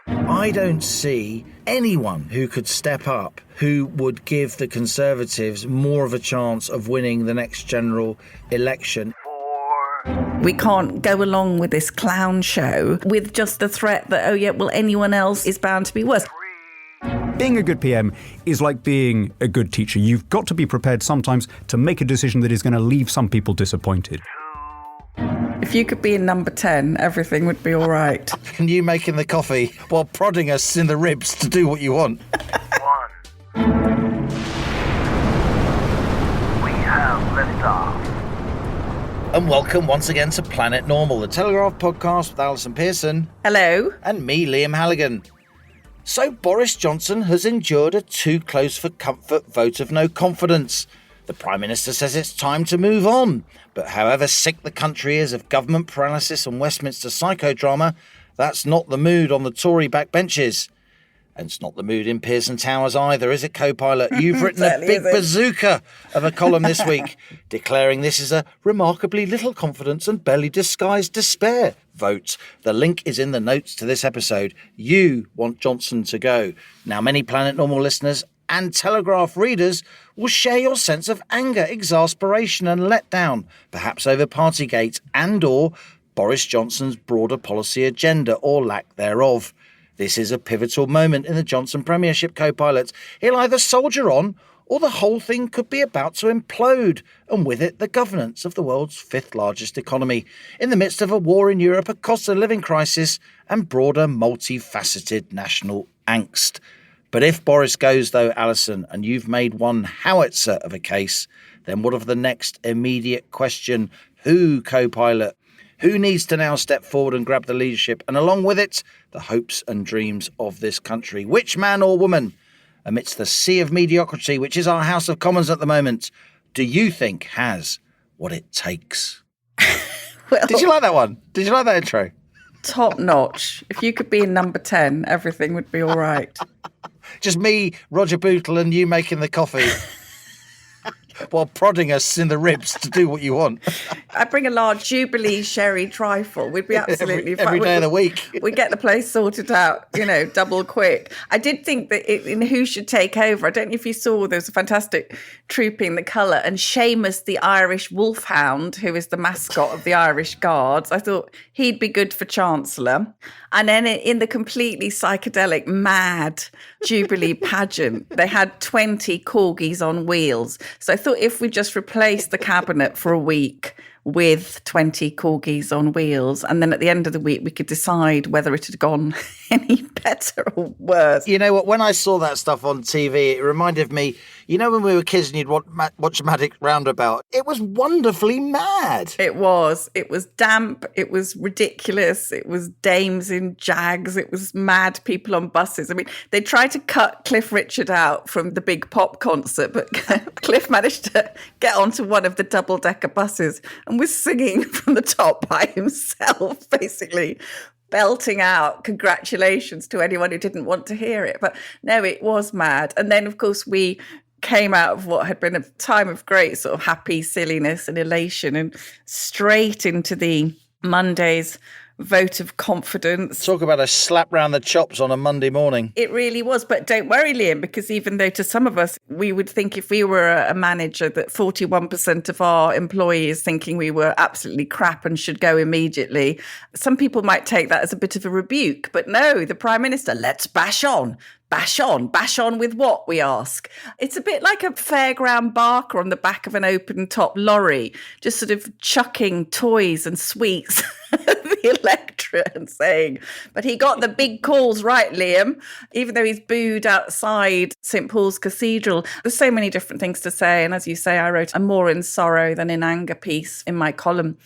I don't see anyone who could step up who would give the Conservatives more of a chance of winning the next general election. We can't go along with this clown show with just the threat that, anyone else is bound to be worse. Being a good PM is like being a good teacher. You've got to be prepared sometimes to make a decision that is going to leave some people disappointed. If you could be in number 10, everything would be all right. And you making the coffee while prodding us in the ribs to do what you want. We have liftoff. And welcome once again to Planet Normal, the Telegraph podcast with Allison Pearson. Hello. And me, Liam Halligan. So Boris Johnson has endured a too-close-for-comfort vote of no confidence. The Prime Minister says it's time to move on. But however sick the country is of government paralysis and Westminster psychodrama, that's not the mood on the Tory backbenches. And it's not the mood in Pearson Towers either, is it, co-pilot? You've written a big bazooka of a column this week, declaring this is a remarkably little confidence and barely disguised despair vote. The link is in the notes to this episode. You want Johnson to go. Now, many Planet Normal listeners and Telegraph readers will share your sense of anger, exasperation and letdown, perhaps over Partygate and or Boris Johnson's broader policy agenda or lack thereof. This is a pivotal moment in the Johnson Premiership, co-pilot. He'll either soldier on or the whole thing could be about to implode, and with it the governance of the world's fifth largest economy, in the midst of a war in Europe, a cost of living crisis and broader multifaceted national angst. But if Boris goes, though, Alison, and you've made one howitzer of a case, then what of the next immediate question? Who, co-pilot? Who needs to now step forward and grab the leadership, and along with it, the hopes and dreams of this country? Which man or woman, amidst the sea of mediocrity, which is our House of Commons at the moment, do you think has what it takes? Did you like that one? Did you like that intro? Top notch. If you could be in number 10, everything would be all right. Just me, Roger Bootle, and you making the coffee while prodding us in the ribs to do what you want. I bring a large Jubilee sherry trifle. We'd be absolutely fine. Every day of the week. We'd get the place sorted out, double quick. I did think that in Who Should Take Over, I don't know if you saw, there was a fantastic Trooping the Colour, and Seamus, the Irish wolfhound, who is the mascot of the Irish Guards, I thought he'd be good for Chancellor. And then in the completely psychedelic, mad Jubilee pageant, they had 20 corgis on wheels. So I thought if we just replaced the cabinet for a week with 20 corgis on wheels, and then at the end of the week we could decide whether it had gone any better or worse. You know what, when I saw that stuff on TV, it reminded me, when we were kids and you'd watch Magic Roundabout, it was wonderfully mad. It was damp, it was ridiculous, it was dames in Jags, it was mad people on buses. I mean, they tried to cut Cliff Richard out from the Big Pop concert, but Cliff managed to get onto one of the double-decker buses and was singing from the top by himself, basically belting out congratulations to anyone who didn't want to hear it. But no, it was mad. And then, of course, we came out of what had been a time of great sort of happy silliness and elation and straight into the Monday's vote of confidence. Talk about a slap round the chops on a Monday morning. It really was. But don't worry, Liam, because even though to some of us, we would think if we were a manager that 41% of our employees thinking we were absolutely crap and should go immediately, some people might take that as a bit of a rebuke. But no, the Prime Minister, let's bash on. Bash on with what, we ask? It's a bit like a fairground barker on the back of an open-top lorry, just sort of chucking toys and sweets at the electorate and saying, but he got the big calls right, Liam, even though he's booed outside St. Paul's Cathedral. There's so many different things to say, and as you say, I wrote a more in sorrow than in anger piece in my column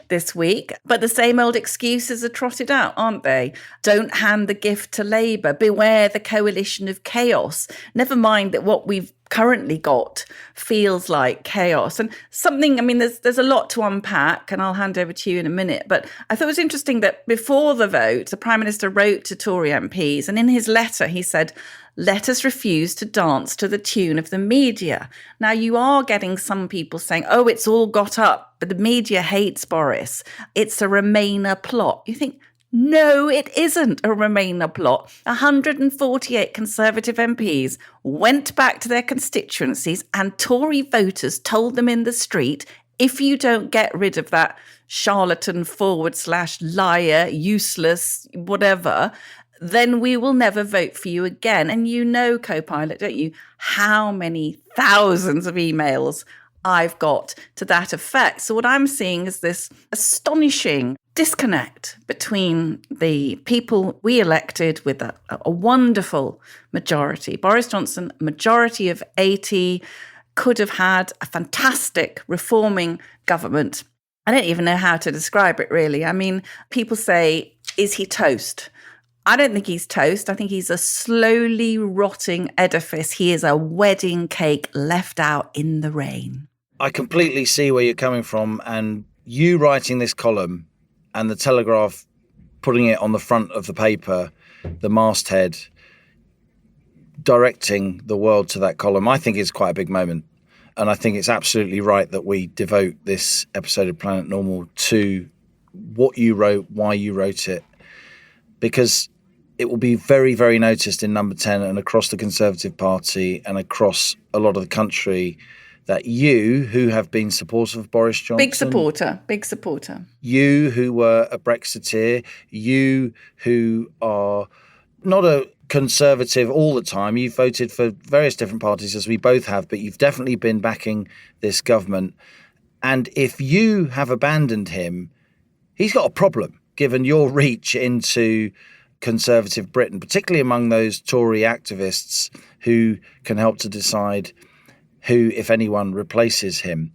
this week. But the same old excuses are trotted out, aren't they? Don't hand the gift to Labour. Beware the coalition of chaos. Never mind that what we've currently got feels like chaos. And something, I mean, there's a lot to unpack, and I'll hand over to you in a minute. But I thought it was interesting that before the vote, the Prime Minister wrote to Tory MPs, and in his letter he said, let us refuse to dance to the tune of the media. Now, you are getting some people saying, oh, it's all got up, but the media hates Boris. It's a Remainer plot. You think, No, it isn't a Remainer plot. 148 Conservative MPs went back to their constituencies and Tory voters told them in the street, if you don't get rid of that charlatan / liar, useless, whatever, then we will never vote for you again. And you know, co-pilot, don't you, how many thousands of emails I've got to that effect. So what I'm seeing is this astonishing disconnect between the people we elected with a wonderful majority. Boris Johnson, majority of 80, could have had a fantastic reforming government. I don't even know how to describe it, really. I mean, people say, is he toast? I don't think he's toast. I think he's a slowly rotting edifice. He is a wedding cake left out in the rain. I completely see where you're coming from, and you writing this column and the Telegraph putting it on the front of the paper, the masthead, directing the world to that column, I think is quite a big moment. And I think it's absolutely right that we devote this episode of Planet Normal to what you wrote, why you wrote it, because it will be very, very noticed in Number 10 and across the Conservative Party and across a lot of the country that you, who have been supportive of Boris Johnson... Big supporter. You, who were a Brexiteer, you, who are not a Conservative all the time. You've voted for various different parties, as we both have, but you've definitely been backing this government. And if you have abandoned him, he's got a problem, given your reach into Conservative Britain, particularly among those Tory activists who can help to decide who, if anyone, replaces him.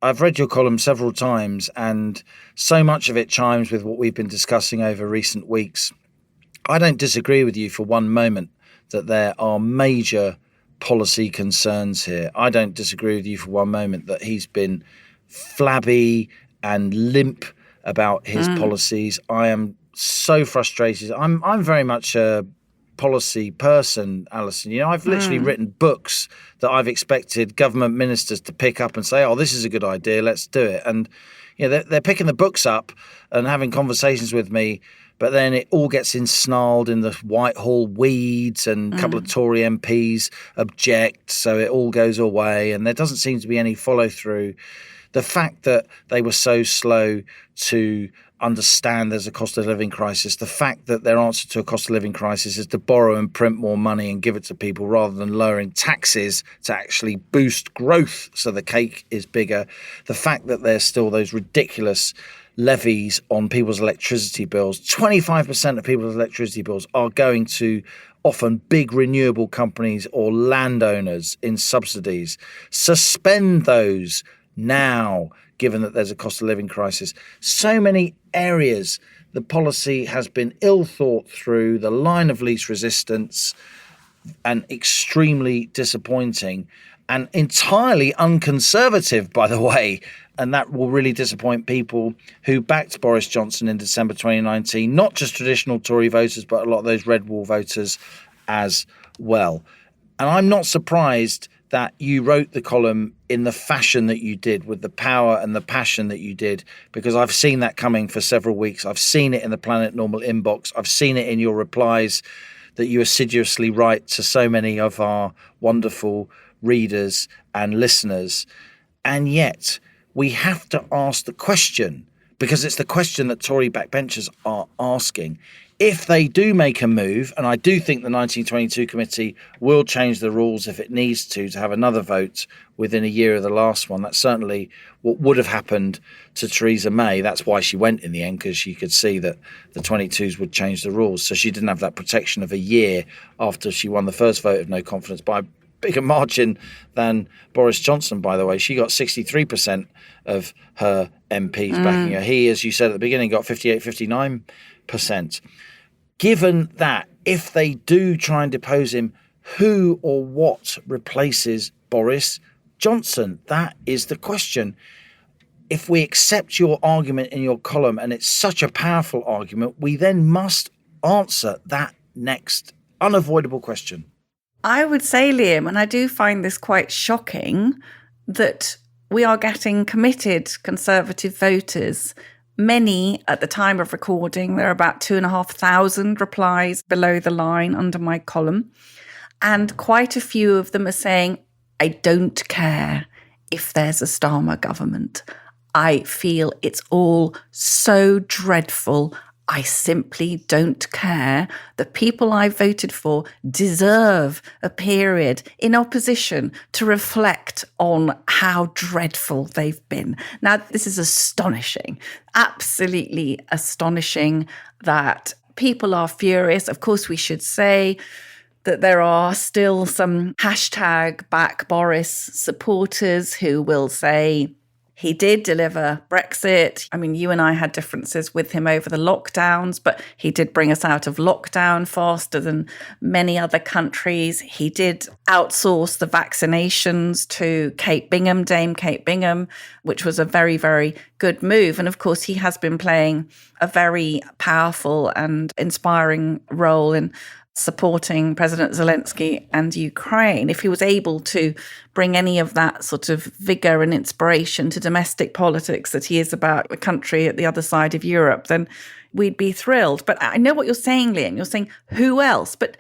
I've read your column several times, and so much of it chimes with what we've been discussing over recent weeks. I don't disagree with you for one moment that there are major policy concerns here. I don't disagree with you for one moment that he's been flabby and limp about his policies. I am so frustrated. I'm very much a policy person, Alison. You know, I've literally written books that I've expected government ministers to pick up and say, oh, this is a good idea, let's do it. And, you know, they're picking the books up and having conversations with me, but then it all gets ensnarled in the Whitehall weeds and a couple of Tory MPs object, so it all goes away and there doesn't seem to be any follow through. The fact that they were so slow to understand there's a cost of living crisis, the fact that their answer to a cost of living crisis is to borrow and print more money and give it to people rather than lowering taxes to actually boost growth so the cake is bigger, the fact that there's still those ridiculous levies on people's electricity bills, 25% of people's electricity bills are going to often big renewable companies or landowners in subsidies. Suspend those now, given that there's a cost of living crisis. So many areas the policy has been ill thought through, the line of least resistance, and extremely disappointing and entirely unconservative, by the way. And that will really disappoint people who backed Boris Johnson in December 2019, not just traditional Tory voters, but a lot of those red wall voters as well. And I'm not surprised that you wrote the column in the fashion that you did, with the power and the passion that you did, because I've seen that coming for several weeks. I've seen it in the Planet Normal inbox. I've seen it in your replies that you assiduously write to so many of our wonderful readers and listeners. And yet we have to ask the question, because it's the question that Tory backbenchers are asking. If they do make a move, and I do think the 1922 committee will change the rules if it needs to have another vote within a year of the last one. That's certainly what would have happened to Theresa May. That's why she went in the end, because she could see that the 22s would change the rules. So she didn't have that protection of a year after she won the first vote of no confidence by a bigger margin than Boris Johnson, by the way. She got 63% of her MPs backing her. He, as you said at the beginning, got 58, 59%. Given that, if they do try and depose him, who or what replaces Boris Johnson? That is the question. If we accept your argument in your column, and it's such a powerful argument, we then must answer that next unavoidable question. I would say, Liam, and I do find this quite shocking, that we are getting committed Conservative voters Many, at the time of recording, there are about 2,500 replies below the line under my column. And quite a few of them are saying, I don't care if there's a Starmer government. I feel it's all so dreadful. I simply don't care. The people I voted for deserve a period in opposition to reflect on how dreadful they've been. Now, this is astonishing, absolutely astonishing that people are furious. Of course, we should say that there are still some hashtag back Boris supporters who will say, he did deliver Brexit. I mean, you and I had differences with him over the lockdowns, but he did bring us out of lockdown faster than many other countries. He did outsource the vaccinations to Dame Kate Bingham, which was a very, very good move. And of course, he has been playing a very powerful and inspiring role in supporting President Zelensky and Ukraine. If he was able to bring any of that sort of vigor and inspiration to domestic politics that he is about the country at the other side of Europe, then we'd be thrilled. But I know what you're saying, Liam. You're saying, who else? But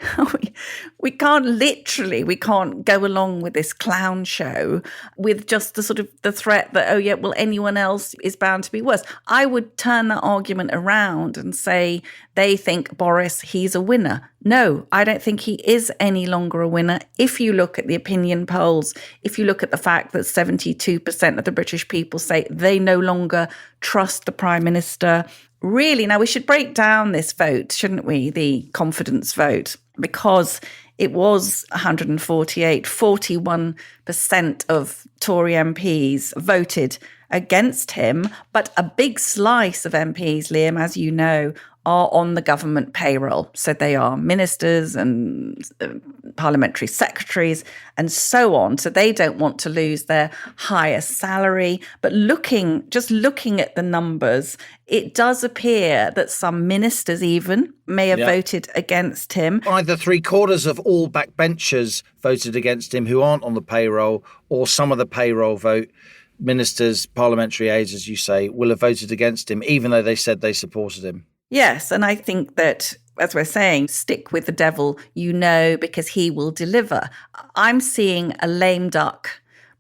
we can't go along with this clown show with just the sort of the threat that, oh yeah, well, anyone else is bound to be worse. I would turn that argument around and say they think Boris, he's a winner. No, I don't think he is any longer a winner. If you look at the opinion polls, if you look at the fact that 72% of the British people say they no longer trust the Prime Minister. Really, now we should break down this vote, shouldn't we? The confidence vote, because it was 148, 41% of Tory MPs voted against him. But a big slice of MPs, Liam, as you know, are on the government payroll. So they are ministers and parliamentary secretaries and so on. So they don't want to lose their higher salary. But just looking at the numbers, it does appear that some ministers even may have voted against him. Either 3/4 of all backbenchers voted against him who aren't on the payroll, or some of the payroll vote. Ministers, parliamentary aides, as you say, will have voted against him, even though they said they supported him. Yes, and I think that, as we're saying, stick with the devil, because he will deliver. I'm seeing a lame duck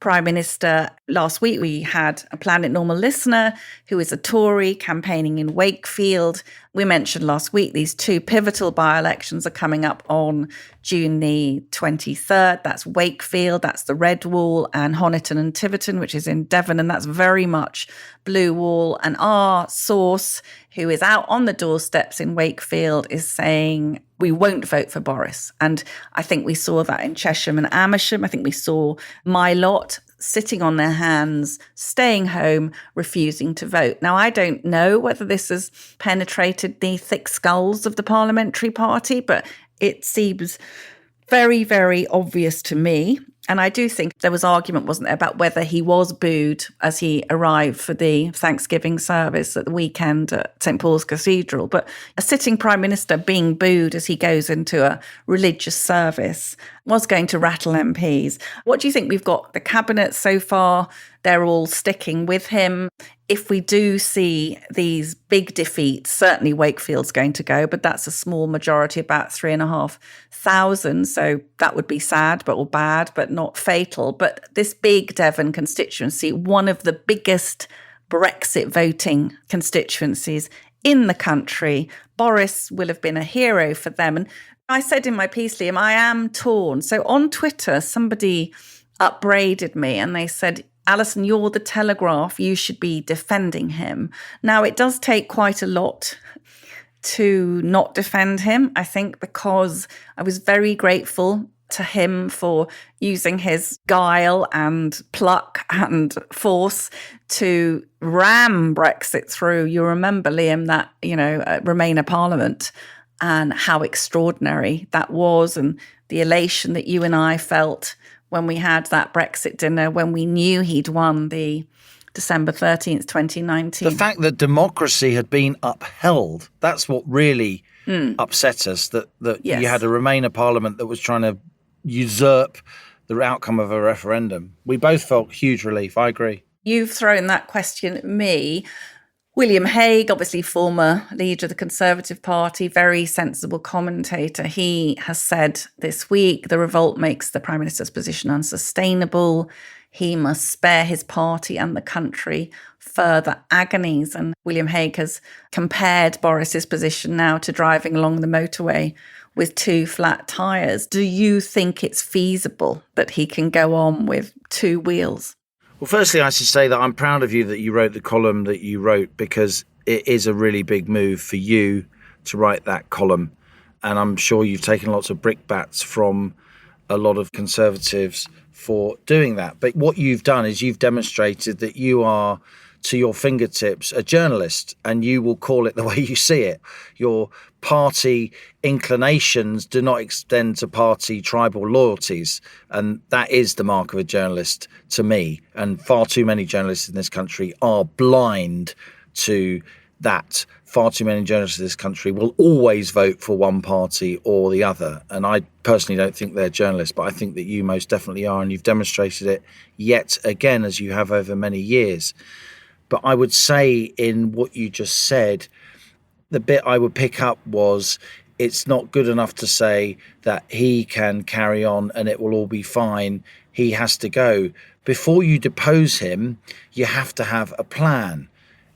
Prime Minister. Last week, we had a Planet Normal listener who is a Tory campaigning in Wakefield. We mentioned last week these two pivotal by-elections are coming up on June the 23rd. That's Wakefield, that's the Red Wall, and Honiton and Tiverton, which is in Devon, and that's very much Blue Wall. And our source, who is out on the doorsteps in Wakefield, is saying we won't vote for Boris. And I think we saw that in Chesham and Amersham. I think we saw my lot sitting on their hands, staying home, refusing to vote. Now, I don't know whether this has penetrated the thick skulls of the parliamentary party, but it seems very, very obvious to me. And I do think there was argument, wasn't there, about whether he was booed as he arrived for the Thanksgiving service at the weekend at St. Paul's Cathedral. But a sitting Prime Minister being booed as he goes into a religious service was going to rattle MPs. What do you think? We've got the cabinet so far. They're all sticking with him. If we do see these big defeats, certainly Wakefield's going to go, but that's a small majority, about 3,500. So that would be sad, or bad, but not fatal. But this big Devon constituency, one of the biggest Brexit voting constituencies in the country, Boris will have been a hero for them. And I said in my piece, Liam, I am torn. So on Twitter, somebody upbraided me and they said, Alison, you're the Telegraph, you should be defending him. Now, it does take quite a lot to not defend him, I think, because I was very grateful to him for using his guile and pluck and force to ram Brexit through. You remember, Liam, that, Remainer Parliament and how extraordinary that was, and the elation that you and I felt when we had that Brexit dinner, when we knew he'd won the December 13th, 2019. The fact that democracy had been upheld, that's what really upset us, that Yes. You had a Remainer Parliament that was trying to usurp the outcome of a referendum. We both felt huge relief. I agree. You've thrown that question at me. William Hague, obviously former leader of the Conservative Party, very sensible commentator. He has said this week the revolt makes the Prime Minister's position unsustainable. He must spare his party and the country further agonies. And William Hague has compared Boris's position now to driving along the motorway with 2 flat tyres. Do you think it's feasible that he can go on with 2 wheels? Well, firstly, I should say that I'm proud of you that you wrote the column that you wrote, because it is a really big move for you to write that column. And I'm sure you've taken lots of brickbats from a lot of Conservatives for doing that. But what you've done is you've demonstrated that you are, to your fingertips, a journalist, and you will call it the way you see it. Your party inclinations do not extend to party tribal loyalties, and that is the mark of a journalist to me. And far too many journalists in this country are blind to that. Far too many journalists in this country will always vote for one party or the other. And I personally don't think they're journalists, but I think that you most definitely are, and you've demonstrated it yet again, as you have over many years. But I would say, in what you just said, the bit I would pick up was, it's not good enough to say that he can carry on and it will all be fine. He has to go. Before you depose him, you have to have a plan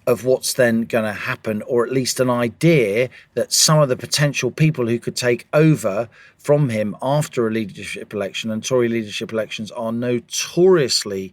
of what's then going to happen, or at least an idea that some of the potential people who could take over from him after a leadership election, and Tory leadership elections are notoriously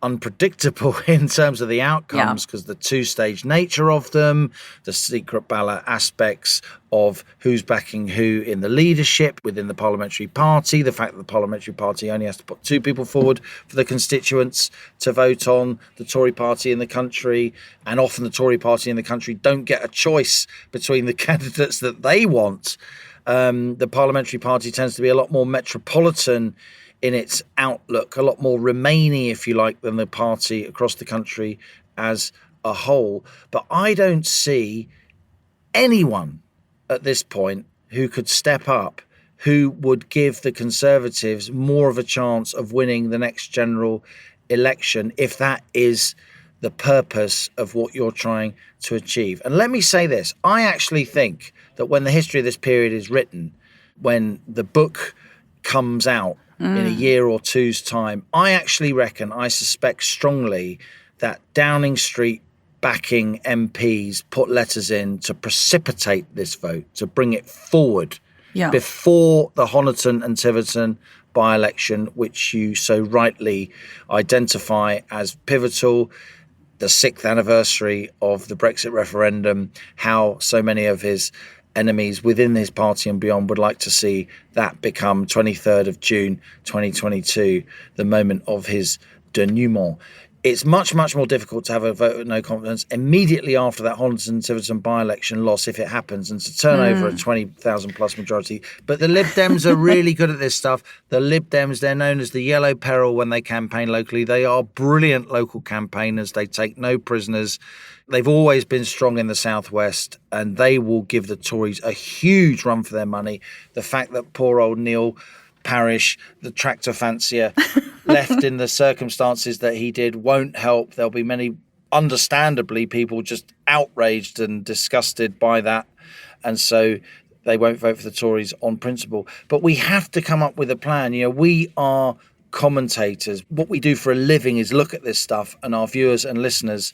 unpredictable in terms of the outcomes, because the 2-stage nature of them, the secret ballot aspects of who's backing who in the leadership within the parliamentary party, the fact that the parliamentary party only has to put 2 people forward for the constituents to vote on, the Tory party in the country, and often the Tory party in the country don't get a choice between the candidates that they want. The parliamentary party tends to be a lot more metropolitan in its outlook, a lot more Remainy, if you like, than the party across the country as a whole. But I don't see anyone at this point who could step up, who would give the Conservatives more of a chance of winning the next general election, if that is the purpose of what you're trying to achieve. And let me say this, I actually think that when the history of this period is written, when the book comes out in a year or two's time, I actually reckon, I suspect strongly, that Downing Street backing MPs put letters in to precipitate this vote, to bring it forward before the Honiton and Tiverton by-election, which you so rightly identify as pivotal, the 6th anniversary of the Brexit referendum, how so many of his enemies within his party and beyond would like to see that become 23rd of June 2022, the moment of his denouement. It's much, much more difficult to have a vote of no confidence immediately after that Honiton-Tiverton by-election loss, if it happens, and to turn over a 20,000 plus majority. But the Lib Dems are really good at this stuff. The Lib Dems, they're known as the yellow peril when they campaign locally. They are brilliant local campaigners. They take no prisoners. They've always been strong in the southwest, and they will give the Tories a huge run for their money. The fact that poor old Neil Parish, the tractor fancier, left in the circumstances that he did won't help. There'll be many, understandably, people just outraged and disgusted by that. And so they won't vote for the Tories on principle. But we have to come up with a plan. You know, we are commentators. What we do for a living is look at this stuff, and our viewers and listeners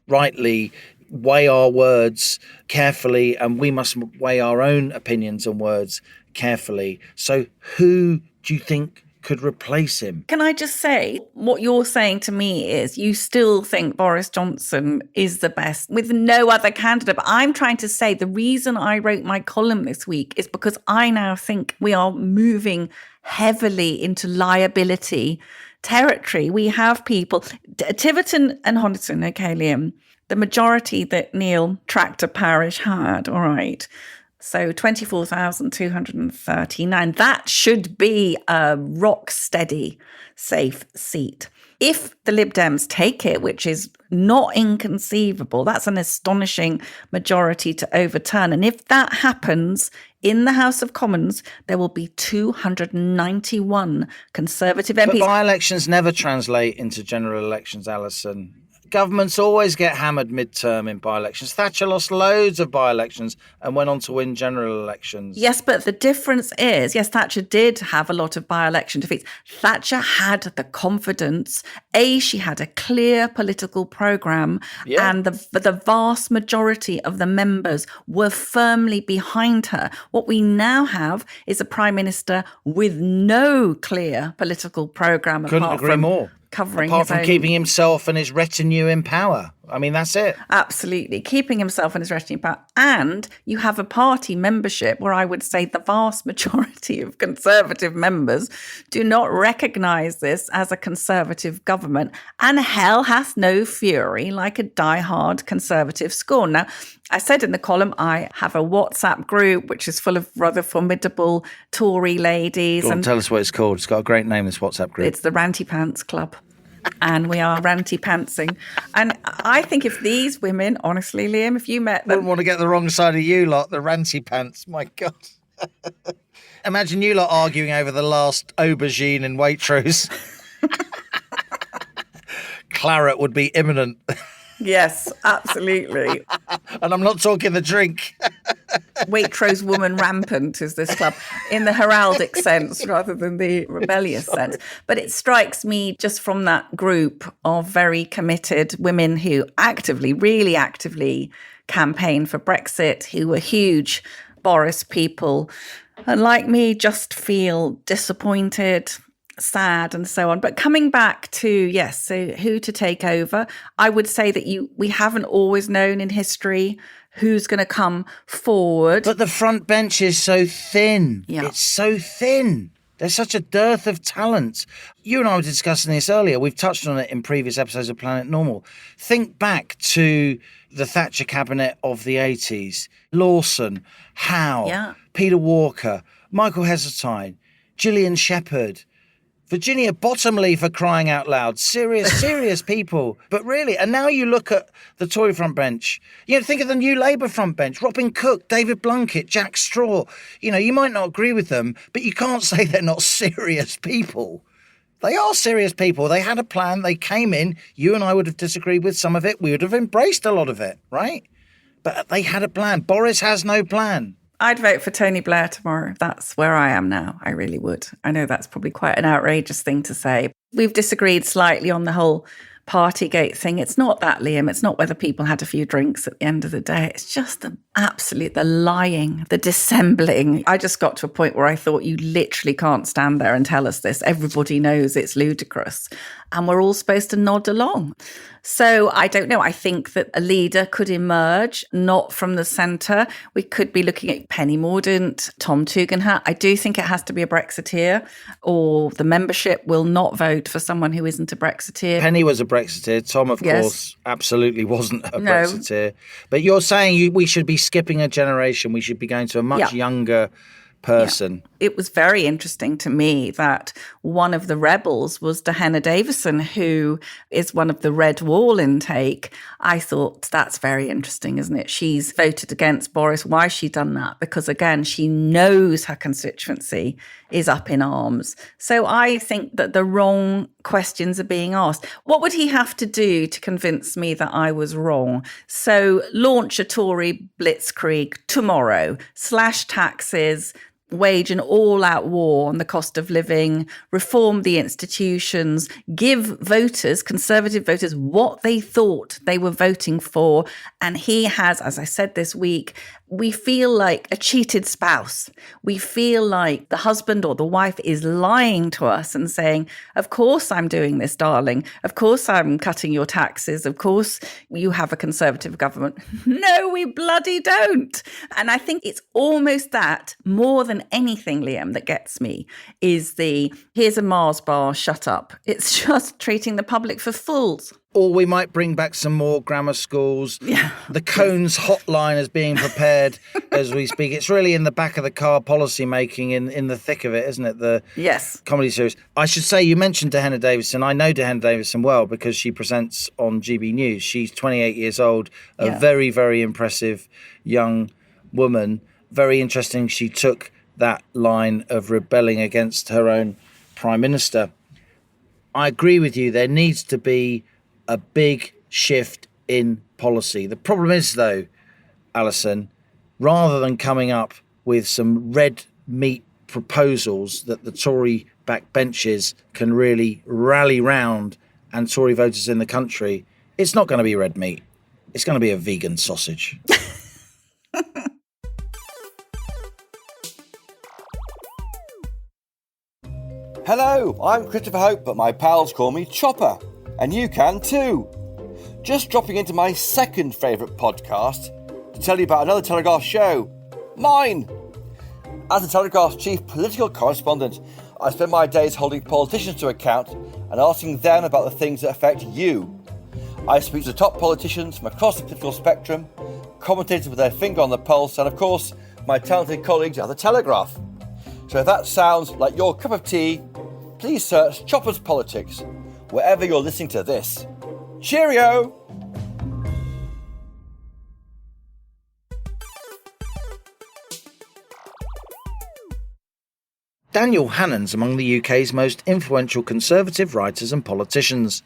rightly weigh our words carefully, and we must weigh our own opinions and words carefully. So who do you think could replace him? Can I just say, what you're saying to me is you still think Boris Johnson is the best with no other candidate. But I'm trying to say the reason I wrote my column this week is because I now think we are moving heavily into liability territory. We have people, Tiverton and Honiton, okay, Liam, the majority that Neil Tractor Parish had, all right, so 24,239. That should be a rock steady, safe seat. If the Lib Dems take it, which is not inconceivable, that's an astonishing majority to overturn. And if that happens in the House of Commons, there will be 291 Conservative MPs. But by-elections never translate into general elections, Alison. Governments always get hammered midterm in by-elections. Thatcher lost loads of by-elections and went on to win general elections. Yes, but the difference is, yes, Thatcher did have a lot of by-election defeats. Thatcher had the confidence. She had a clear political programme, and the vast majority of the members were firmly behind her. What we now have is a Prime Minister with no clear political programme. Couldn't agree more. Apart from keeping himself and his retinue in power. I mean, that's it. Absolutely. Keeping himself and his retinue in power. And you have a party membership where I would say the vast majority of Conservative members do not recognise this as a Conservative government. And hell hath no fury like a diehard Conservative scorn. Now, I said in the column, I have a WhatsApp group which is full of rather formidable Tory ladies. Go on, tell us what it's called. It's got a great name, this WhatsApp group. It's the Ranty Pants Club. And we are ranty pantsing. And I think if these women, honestly, Liam, if you met them... I wouldn't want to get the wrong side of you lot, the ranty pants. My God. Imagine you lot arguing over the last aubergine in Waitrose. Claret would be imminent. Yes, absolutely. And I'm not talking the drink. Waitrose woman rampant is this club in the heraldic sense rather than the rebellious sense. But it strikes me just from that group of very committed women who really actively campaign for Brexit, who were huge Boris people, and like me just feel disappointed, sad and so on. But coming back to, so who to take over, I would say that we haven't always known in history who's going to come forward. But the front bench is so thin. Yeah. It's so thin. There's such a dearth of talent. You and I were discussing this earlier. We've touched on it in previous episodes of Planet Normal. Think back to the Thatcher cabinet of the 80s. Lawson, Howe, Peter Walker, Michael Heseltine, Gillian Shepherd, Virginia Bottomley, for crying out loud. Serious people. But really, and now you look at the Tory front bench, think of the new Labour front bench, Robin Cook, David Blunkett, Jack Straw. You might not agree with them, but you can't say they're not serious people. They are serious people. They had a plan. They came in. You and I would have disagreed with some of it. We would have embraced a lot of it, right? But they had a plan. Boris has no plan. I'd vote for Tony Blair tomorrow. That's where I am now. I really would. I know that's probably quite an outrageous thing to say. We've disagreed slightly on the whole Partygate thing. It's not that, Liam. It's not whether people had a few drinks at the end of the day. It's just the lying, the dissembling. I just got to a point where I thought you literally can't stand there and tell us this. Everybody knows it's ludicrous. And we're all supposed to nod along. So I don't know. I think that a leader could emerge, not from the centre. We could be looking at Penny Mordaunt, Tom Tugendhat. I do think it has to be a Brexiteer, or the membership will not vote for someone who isn't a Brexiteer. Penny was a Brexiteer. Tom, of course, absolutely wasn't a Brexiteer. But you're saying we should be skipping a generation. We should be going to a much younger person. Yeah. It was very interesting to me that one of the rebels was Hannan Davison, who is one of the Red Wall intake. I thought that's very interesting, isn't it? She's voted against Boris. Why has she done that? Because, again, she knows her constituency is up in arms. So I think that the wrong questions are being asked. What would he have to do to convince me that I was wrong? So launch a Tory blitzkrieg tomorrow, slash taxes, wage an all-out war on the cost of living, reform the institutions, give voters, Conservative voters, what they thought they were voting for. And he has, as I said this week, we feel like a cheated spouse. We feel like the husband or the wife is lying to us and saying, of course I'm doing this, darling. Of course I'm cutting your taxes. Of course you have a Conservative government. No, we bloody don't. And I think it's almost that, more than anything, Liam, that gets me, is here's a Mars bar, shut up. It's just treating the public for fools. Or we might bring back some more grammar schools. Yeah. The Cones hotline is being prepared as we speak. It's really in the back of the car, policy making in the thick of it, isn't it? The comedy series. I should say, you mentioned Hannan Davison. I know Hannan Davison well because she presents on GB News. She's 28 years old, a very, very impressive young woman. Very interesting. She took that line of rebelling against her own Prime Minister. I agree with you. There needs to be a big shift in policy. The problem is, though, Allison, rather than coming up with some red meat proposals that the Tory backbenchers can really rally round and Tory voters in the country, it's not going to be red meat. It's going to be a vegan sausage. Hello, I'm Christopher Hope, but my pals call me Chopper, and you can too. Just dropping into my second favourite podcast to tell you about another Telegraph show, mine. As the Telegraph's chief political correspondent, I spend my days holding politicians to account and asking them about the things that affect you. I speak to the top politicians from across the political spectrum, commentators with their finger on the pulse, and of course, my talented colleagues at the Telegraph. So if that sounds like your cup of tea, please search Chopper's Politics wherever you're listening to this. Cheerio! Daniel Hannan's among the UK's most influential Conservative writers and politicians.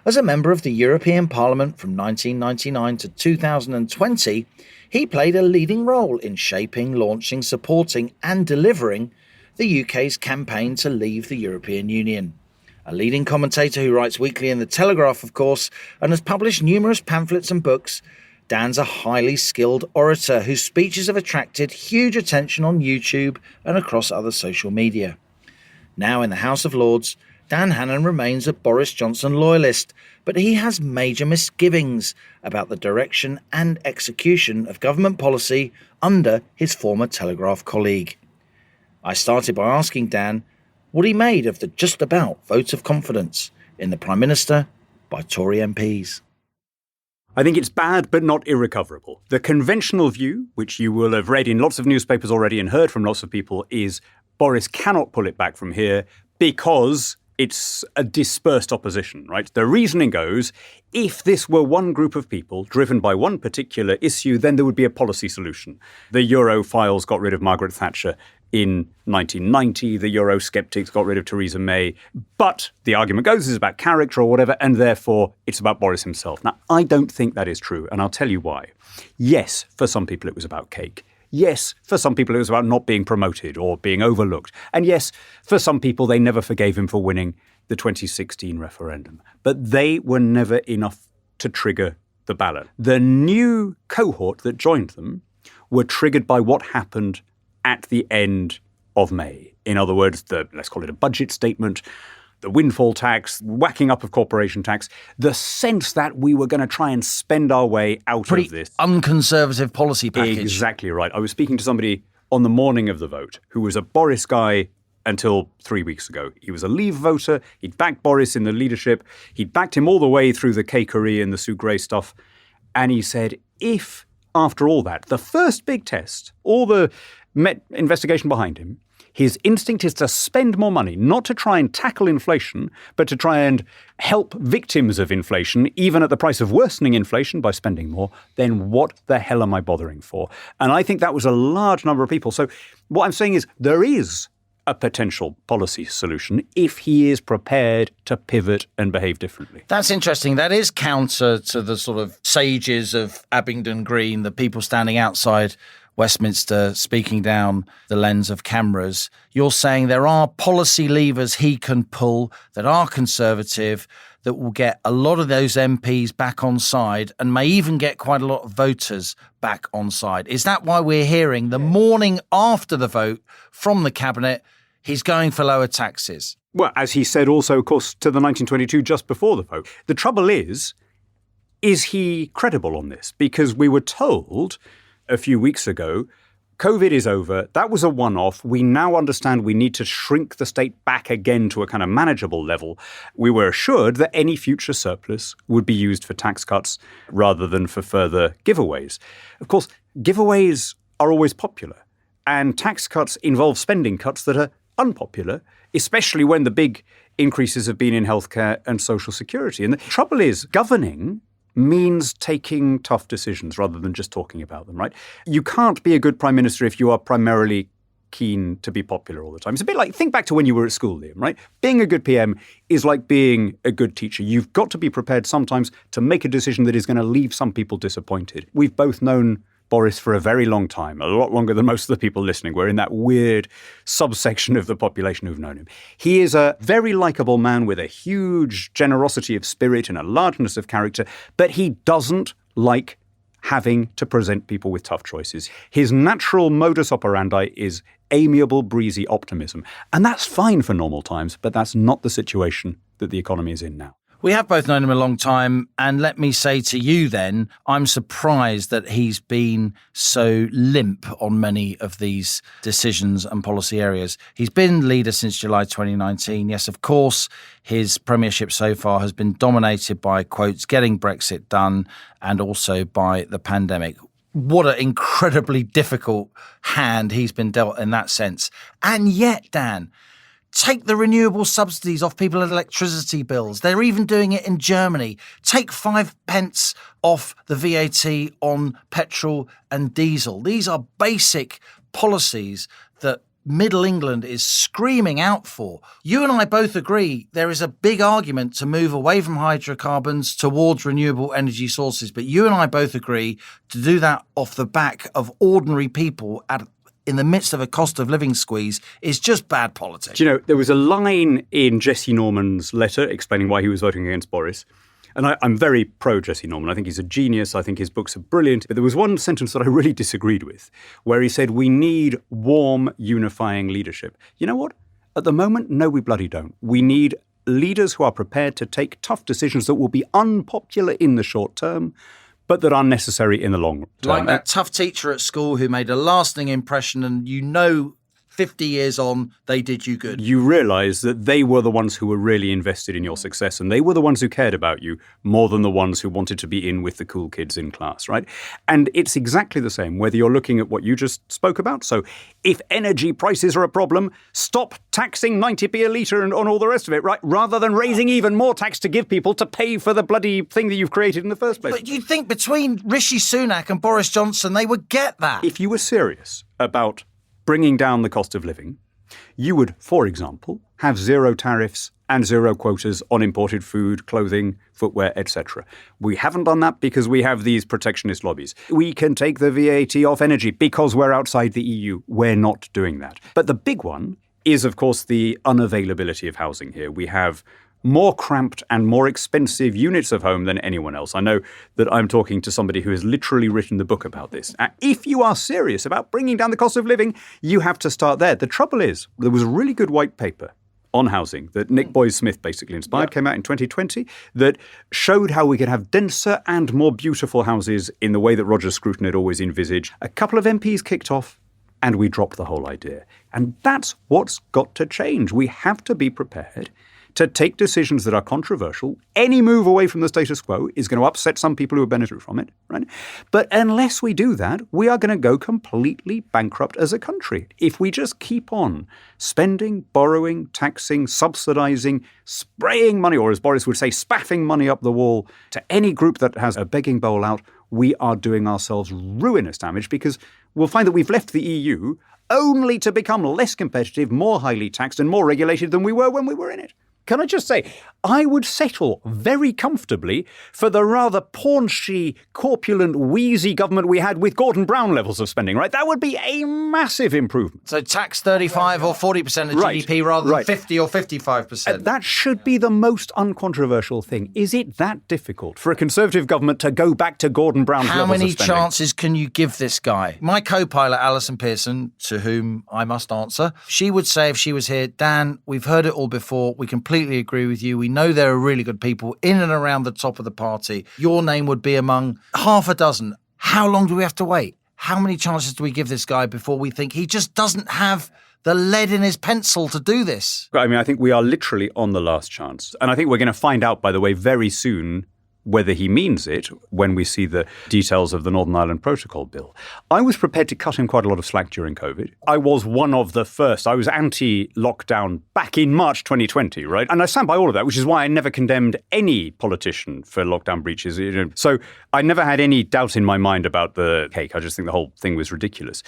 As a member of the European Parliament from 1999 to 2020, he played a leading role in shaping, launching, supporting and delivering the UK's campaign to leave the European Union. A leading commentator who writes weekly in the Telegraph, of course, and has published numerous pamphlets and books, Dan's a highly skilled orator whose speeches have attracted huge attention on YouTube and across other social media. Now in the House of Lords, Dan Hannan remains a Boris Johnson loyalist, but he has major misgivings about the direction and execution of government policy under his former Telegraph colleague. I started by asking Dan what he made of the just about vote of confidence in the Prime Minister by Tory MPs. I think it's bad but not irrecoverable. The conventional view, which you will have read in lots of newspapers already and heard from lots of people, is Boris cannot pull it back from here because it's a dispersed opposition, right? The reasoning goes, if this were one group of people driven by one particular issue, then there would be a policy solution. The Europhiles got rid of Margaret Thatcher in 1990, the Eurosceptics got rid of Theresa May, but the argument goes it's about character or whatever, and therefore it's about Boris himself. Now, I don't think that is true, and I'll tell you why. Yes, for some people it was about cake. Yes, for some people it was about not being promoted or being overlooked. And yes, for some people they never forgave him for winning the 2016 referendum. But they were never enough to trigger the ballot. The new cohort that joined them were triggered by what happened at the end of May. In other words, let's call it a budget statement, the windfall tax, whacking up of corporation tax, the sense that we were going to try and spend our way out of this. Unconservative policy package. Exactly right. I was speaking to somebody on the morning of the vote who was a Boris guy until 3 weeks ago. He was a Leave voter. He'd backed Boris in the leadership. He'd backed him all the way through the cakery and the Sue Gray stuff. And he said, if, after all that, the first big test, all the investigation behind him, his instinct is to spend more money, not to try and tackle inflation, but to try and help victims of inflation, even at the price of worsening inflation by spending more, then what the hell am I bothering for? And I think that was a large number of people. So what I'm saying is there is a potential policy solution if he is prepared to pivot and behave differently. That's interesting. That is counter to the sort of sages of Abingdon Green, the people standing outside Westminster speaking down the lens of cameras. You're saying there are policy levers he can pull that are conservative, that will get a lot of those MPs back on side and may even get quite a lot of voters back on side. Is that why we're hearing the morning after the vote from the Cabinet, he's going for lower taxes? Well, as he said also, of course, to the 1922 just before the vote. The trouble is he credible on this? Because we were told a few weeks ago, COVID is over. That was a one-off. We now understand we need to shrink the state back again to a kind of manageable level. We were assured that any future surplus would be used for tax cuts rather than for further giveaways. Of course, giveaways are always popular, and tax cuts involve spending cuts that are unpopular, especially when the big increases have been in healthcare and social security. And the trouble is, governing means taking tough decisions rather than just talking about them, right? You can't be a good prime minister if you are primarily keen to be popular all the time. It's a bit like, think back to when you were at school, Liam, right? Being a good PM is like being a good teacher. You've got to be prepared sometimes to make a decision that is going to leave some people disappointed. We've both known Boriss for a very long time, a lot longer than most of the people listening. We're in that weird subsection of the population who've known him. He is a very likable man with a huge generosity of spirit and a largeness of character, but he doesn't like having to present people with tough choices. His natural modus operandi is amiable, breezy optimism. And that's fine for normal times, but that's not the situation that the economy is in now. We have both known him a long time, and let me say to you then, I'm surprised that he's been so limp on many of these decisions and policy areas. He's been leader since July 2019. Yes, of course, his premiership so far has been dominated by, quotes, getting Brexit done and also by the pandemic. What an incredibly difficult hand he's been dealt in that sense. And yet, Dan, take the renewable subsidies off people's electricity bills. They're even doing it in Germany. Take 5 pence off the VAT on petrol and diesel. These are basic policies that Middle England is screaming out for. You and I both agree there is a big argument to move away from hydrocarbons towards renewable energy sources. But you and I both agree to do that off the back of ordinary people in the midst of a cost of living squeeze is just bad politics. Do you know, there was a line in Jesse Norman's letter explaining why he was voting against Boriss. And I'm very pro Jesse Norman. I think he's a genius. I think his books are brilliant. But there was one sentence that I really disagreed with, where he said, we need warm, unifying leadership. You know what? At the moment, no, we bloody don't. We need leaders who are prepared to take tough decisions that will be unpopular in the short term, but that are necessary in the long term. Like that tough teacher at school who made a lasting impression and 50 years on, they did you good. You realise that they were the ones who were really invested in your success, and they were the ones who cared about you more than the ones who wanted to be in with the cool kids in class, right? And it's exactly the same, whether you're looking at what you just spoke about. So if energy prices are a problem, stop taxing 90p a litre and on all the rest of it, right? Rather than raising even more tax to give people to pay for the bloody thing that you've created in the first place. But you'd think between Rishi Sunak and Boris Johnson, they would get that. If you were serious about bringing down the cost of living, you would, for example, have zero tariffs and zero quotas on imported food, clothing, footwear, etc. We haven't done that because we have these protectionist lobbies. We can take the VAT off energy because we're outside the EU. We're not doing that. But the big one is, of course, the unavailability of housing here. We have more cramped and more expensive units of home than anyone else. I know that I'm talking to somebody who has literally written the book about this. If you are serious about bringing down the cost of living, you have to start there. The trouble is, there was a really good white paper on housing that Nick Boys-Smith basically inspired, came out in 2020, that showed how we could have denser and more beautiful houses in the way that Roger Scruton had always envisaged. A couple of MPs kicked off, and we dropped the whole idea. And that's what's got to change. We have to be prepared to take decisions that are controversial. Any move away from the status quo is going to upset some people who have benefited from it, right? But unless we do that, we are going to go completely bankrupt as a country. If we just keep on spending, borrowing, taxing, subsidising, spraying money, or as Boris would say, spaffing money up the wall to any group that has a begging bowl out, we are doing ourselves ruinous damage, because we'll find that we've left the EU only to become less competitive, more highly taxed and more regulated than we were when we were in it. Can I just say, I would settle very comfortably for the rather paunchy, corpulent, wheezy government we had with Gordon Brown levels of spending, right? That would be a massive improvement. So tax 35 or 40% of GDP rather than 50 or 55%. That should be the most uncontroversial thing. Is it that difficult for a Conservative government to go back to Gordon Brown's levels of spending? How many chances can you give this guy? My co-pilot, Allison Pearson, to whom I must answer, she would say if she was here, Dan, we've heard it all before. We completely agree with you. We know there are really good people in and around the top of the party. Your name would be among half a dozen. How long do we have to wait? How many chances do we give this guy before we think he just doesn't have the lead in his pencil to do this? I mean, I think we are literally on the last chance. And I think we're going to find out, by the way, very soon whether he means it when we see the details of the Northern Ireland Protocol bill. I was prepared to cut him quite a lot of slack during COVID. I was one of the first. I was anti-lockdown back in March 2020, right? And I stand by all of that, which is why I never condemned any politician for lockdown breaches. So I never had any doubt in my mind about the cake. I just think the whole thing was ridiculous.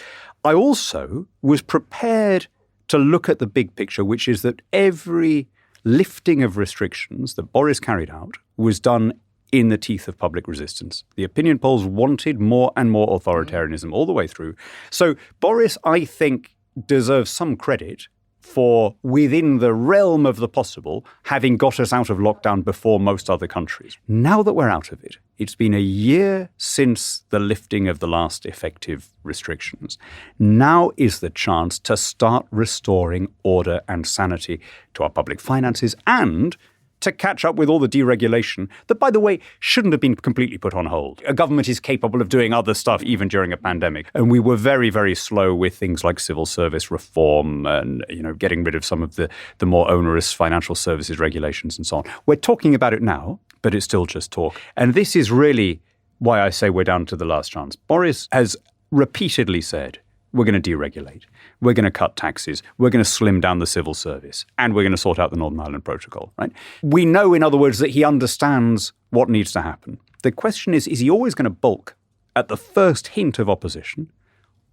I also was prepared to look at the big picture, which is that every lifting of restrictions that Boris carried out was done in the teeth of public resistance. The opinion polls wanted more and more authoritarianism all the way through. So Boris, I think, deserves some credit for, within the realm of the possible, having got us out of lockdown before most other countries. Now that we're out of it, it's been a year since the lifting of the last effective restrictions. Now is the chance to start restoring order and sanity to our public finances and to catch up with all the deregulation that, by the way, shouldn't have been completely put on hold. A government is capable of doing other stuff even during a pandemic. And we were very, very slow with things like civil service reform and, getting rid of some of the more onerous financial services regulations and so on. We're talking about it now, but it's still just talk. And this is really why I say we're down to the last chance. Boris has repeatedly said, we're going to deregulate, we're going to cut taxes, we're going to slim down the civil service, and we're going to sort out the Northern Ireland Protocol, right? We know, in other words, that he understands what needs to happen. The question is he always going to balk at the first hint of opposition,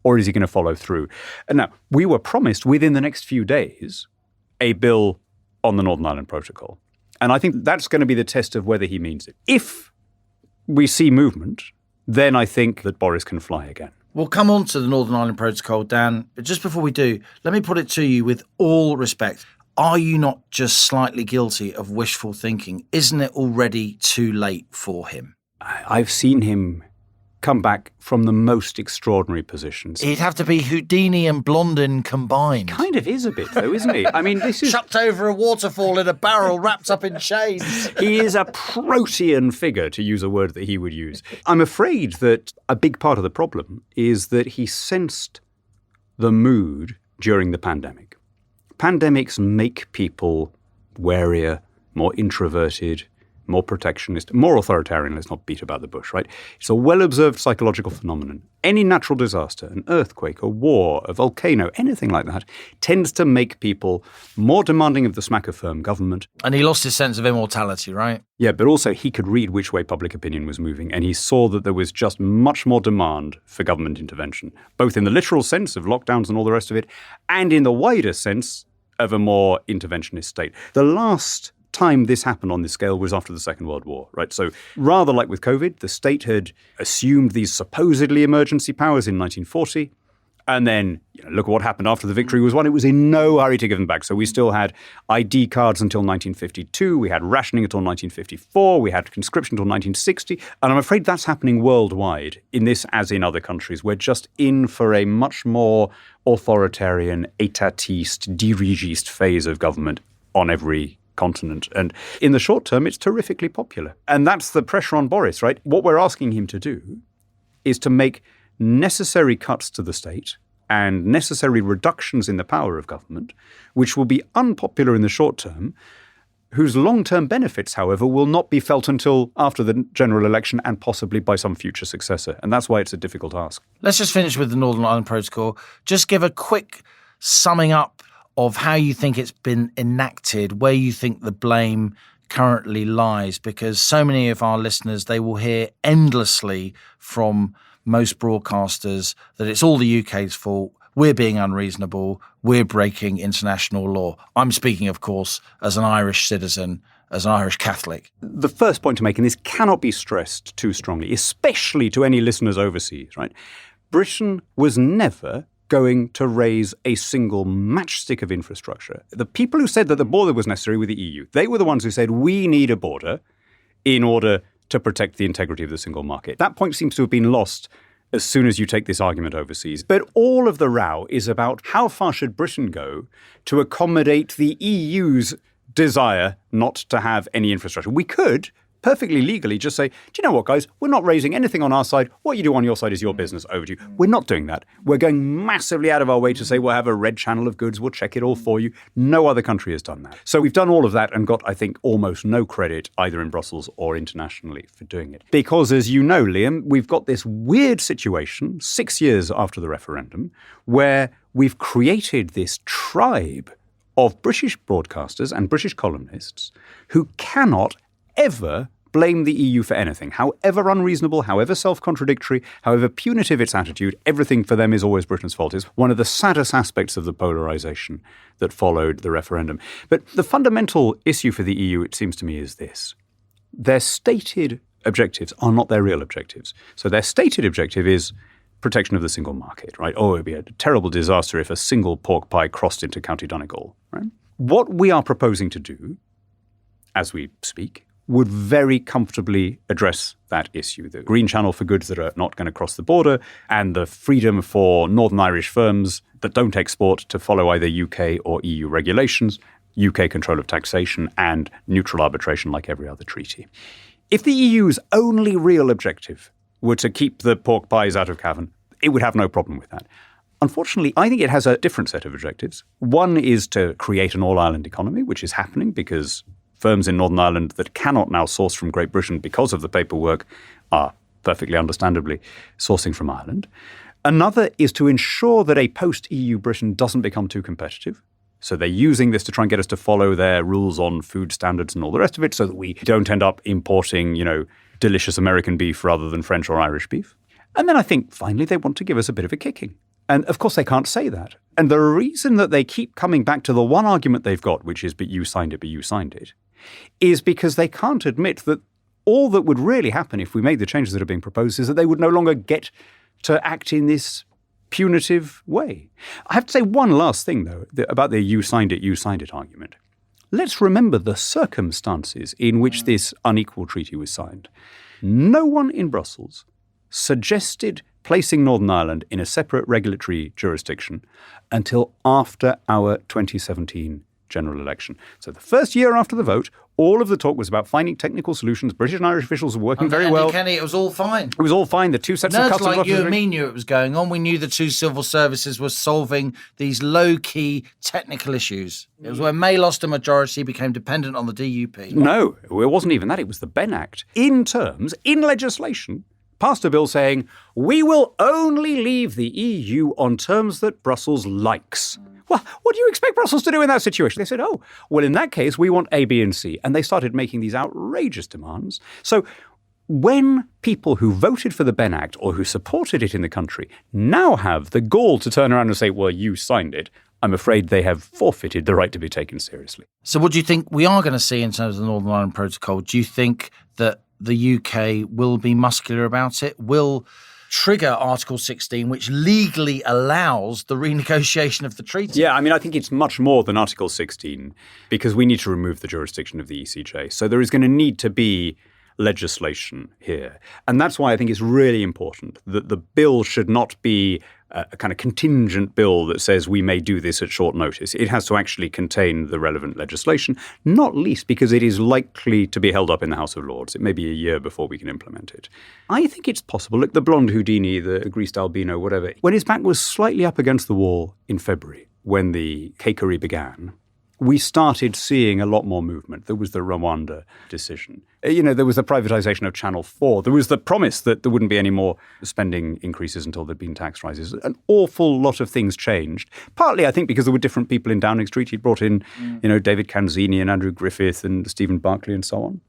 or is he going to follow through? And now, we were promised within the next few days a bill on the Northern Ireland Protocol. And I think that's going to be the test of whether he means it. If we see movement, then I think that Boris can fly again. We'll come on to the Northern Ireland Protocol, Dan, but just before we do, let me put it to you with all respect. Are you not just slightly guilty of wishful thinking? Isn't it already too late for him? I've seen him come back from the most extraordinary positions. He'd have to be Houdini and Blondin combined. Kind of is a bit, though, isn't he? I mean, this is... Chucked over a waterfall in a barrel wrapped up in chains. He is a protean figure, to use a word that he would use. I'm afraid that a big part of the problem is that he sensed the mood during the pandemic. Pandemics make people warier, more introverted, more protectionist, more authoritarian. Let's not beat about the bush, right? It's a well-observed psychological phenomenon. Any natural disaster, an earthquake, a war, a volcano, anything like that, tends to make people more demanding of the smack of firm government. And he lost his sense of immortality, right? Yeah, but also he could read which way public opinion was moving, and he saw that there was just much more demand for government intervention, both in the literal sense of lockdowns and all the rest of it, and in the wider sense of a more interventionist state. The last time this happened on this scale was after the Second World War, right? So rather like with COVID, the state had assumed these supposedly emergency powers in 1940. And then look at what happened after the victory was won. It was in no hurry to give them back. So we still had ID cards until 1952. We had rationing until 1954. We had conscription until 1960. And I'm afraid that's happening worldwide in this as in other countries. We're just in for a much more authoritarian, étatiste, dirigiste phase of government on every continent. And in the short term, it's terrifically popular. And that's the pressure on Boris, right? What we're asking him to do is to make necessary cuts to the state and necessary reductions in the power of government, which will be unpopular in the short term, whose long-term benefits, however, will not be felt until after the general election and possibly by some future successor. And that's why it's a difficult ask. Let's just finish with the Northern Ireland Protocol. Just give a quick summing up of how you think it's been enacted, where you think the blame currently lies, because so many of our listeners, they will hear endlessly from most broadcasters that it's all the UK's fault, we're being unreasonable, we're breaking international law. I'm speaking, of course, as an Irish citizen, as an Irish Catholic. The first point to make, and this cannot be stressed too strongly, especially to any listeners overseas, right? Britain was never going to raise a single matchstick of infrastructure. The people who said that the border was necessary were the EU. They were the ones who said we need a border in order to protect the integrity of the single market. That point seems to have been lost as soon as you take this argument overseas. But all of the row is about how far should Britain go to accommodate the EU's desire not to have any infrastructure. We could perfectly legally just say, do you know what, guys, we're not raising anything on our side. What you do on your side is your business, over to you. We're not doing that. We're going massively out of our way to say we'll have a red channel of goods, we'll check it all for you. No other country has done that. So we've done all of that and got, I think, almost no credit either in Brussels or internationally for doing it. Because, as you know, Liam, we've got this weird situation 6 years after the referendum where we've created this tribe of British broadcasters and British columnists who cannot ever blame the EU for anything. However unreasonable, however self-contradictory, however punitive its attitude, everything for them is always Britain's fault. It's one of the saddest aspects of the polarisation that followed the referendum. But the fundamental issue for the EU, it seems to me, is this. Their stated objectives are not their real objectives. So their stated objective is protection of the single market, right? Oh, it would be a terrible disaster if a single pork pie crossed into County Donegal, right? What we are proposing to do, as we speak, would very comfortably address that issue. The green channel for goods that are not going to cross the border and the freedom for Northern Irish firms that don't export to follow either UK or EU regulations, UK control of taxation and neutral arbitration like every other treaty. If the EU's only real objective were to keep the pork pies out of Cavan, it would have no problem with that. Unfortunately, I think it has a different set of objectives. One is to create an all-Ireland economy, which is happening because firms in Northern Ireland that cannot now source from Great Britain because of the paperwork are perfectly understandably sourcing from Ireland. Another is to ensure that a post-EU Britain doesn't become too competitive. So they're using this to try and get us to follow their rules on food standards and all the rest of it so that we don't end up importing, delicious American beef rather than French or Irish beef. And then I think, finally, they want to give us a bit of a kicking. And, of course, they can't say that. And the reason that they keep coming back to the one argument they've got, which is, but you signed it, is because they can't admit that all that would really happen if we made the changes that are being proposed is that they would no longer get to act in this punitive way. I have to say one last thing, though, about the you signed it argument. Let's remember the circumstances in which this unequal treaty was signed. No one in Brussels suggested placing Northern Ireland in a separate regulatory jurisdiction until after our 2017 general election. So the first year after the vote, all of the talk was about finding technical solutions. British and Irish officials were working very well. Kenny, it was all fine. It was all fine. The two sets of Nerds customs like you and officers. me knew it was going on. We knew the two civil services were solving these low-key technical issues. It was when May lost a majority, became dependent on the DUP. No, it wasn't even that. It was the Benn Act. In legislation, passed a bill saying, we will only leave the EU on terms that Brussels likes. Well, what do you expect Brussels to do in that situation? They said, oh, well, in that case, we want A, B, and C. And they started making these outrageous demands. So when people who voted for the Benn Act or who supported it in the country now have the gall to turn around and say, well, you signed it, I'm afraid they have forfeited the right to be taken seriously. So what do you think we are going to see in terms of the Northern Ireland Protocol? Do you think that the UK will be muscular about it, will trigger Article 16, which legally allows the renegotiation of the treaty? Yeah, I think it's much more than Article 16 because we need to remove the jurisdiction of the ECJ. So there is going to need to be legislation here. And that's why I think it's really important that the bill should not be a kind of contingent bill that says we may do this at short notice. It has to actually contain the relevant legislation, not least because it is likely to be held up in the House of Lords. It may be a year before we can implement it. I think it's possible. Look, the blonde Houdini, the greased albino, whatever, when his back was slightly up against the wall in February, when the cakery began, we started seeing a lot more movement. There was the Rwanda decision. There was the privatization of Channel 4. There was the promise that there wouldn't be any more spending increases until there'd been tax rises. An awful lot of things changed. Partly, I think, because there were different people in Downing Street. He'd brought in, David Canzini and Andrew Griffith and Stephen Barclay and so on.